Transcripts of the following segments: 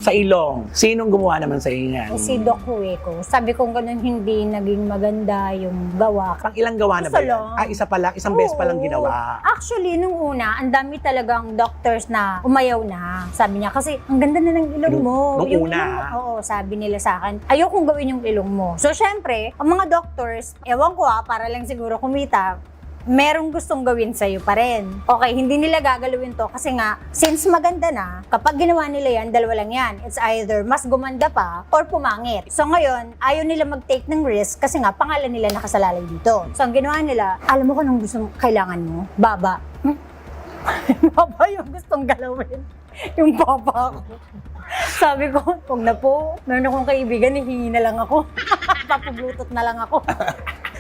Sa ilong, sinong gumawa naman sa inyo yan? Si Doc Hueco. Sabi ko ganun hindi naging maganda yung gawa. Pang ilang gawa na ba Isa yan? lang. Isa pa lang, isang beses pa lang Oo. ginawa. Actually, nung una, ang dami talagang doctors na umayaw na. Sabi niya, kasi ang ganda na ng ilong mo. Nung Yung una, ilong mo, oo, sabi nila sa akin, ayokong gawin yung ilong mo. So, syempre, ang mga doctors, ewan ko para lang siguro kumita, merong gustong gawin sa'yo pa rin. Okay, hindi nila gagalawin to kasi nga, since maganda na, kapag ginawa nila yan, dalawa lang yan. It's either mas gumanda pa or pumangit. So ngayon, ayaw nila mag-take ng risk kasi nga, pangalan nila nakasalalay dito. So ang ginawa nila, alam mo kung anong gusto kailangan mo? Baba. Baba yung gustong galawin. Yung papa ko. Sabi ko, huwag na po. Meron akong kaibigan, hihingi na lang ako. Papablutot na lang ako.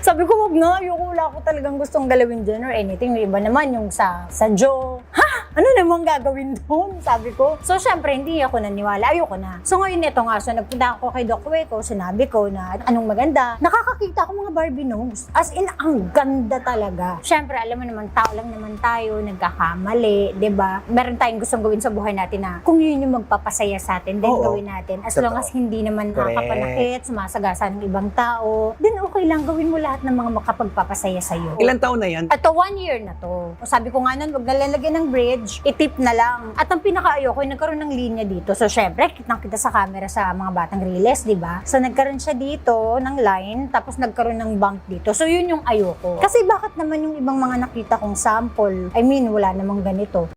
Sabi ko, wag na. Wala ko talagang gustong galawin dyan or anything. Yung iba naman, yung sa jaw. Ha? Ano namang gagawin doon? Sabi ko. So, syempre, hindi ako naniwala. Ayoko na. So, ngayon ito nga. So, nagpunta ako kay Doc Hueco. Sinabi ko na anong maganda. Nakakakita ako mga Barbie nose. As in, ang ganda talaga. Syempre, alam mo naman, tao lang naman tayo. Nagkakamali. 'Di ba? Meron tayong gustong gawin sa buhay natin na kung yun yung magpapasaya sa atin, then Oo. gawin natin. As Totoo. long as hindi naman Correct. nakakapanakit, sumasagasa ng ibang tao, then okay lang. Gawin mo lahat ng mga makapagpapasaya sa'yo. ilang taon na yan? Ito, 1 year na to. Sabi ko nga nun, huwag nalalagyan ng bridge, itip na lang. At ang pinaka-ayoko, nagkaroon ng linya dito. So, syempre, kitang-kita sa camera sa mga batang riles, di ba? So, nagkaroon siya dito ng line, tapos nagkaroon ng bump dito. So, yun yung ayoko. Kasi bakit naman yung ibang mga nakita kong sample, I mean, wala namang ganito.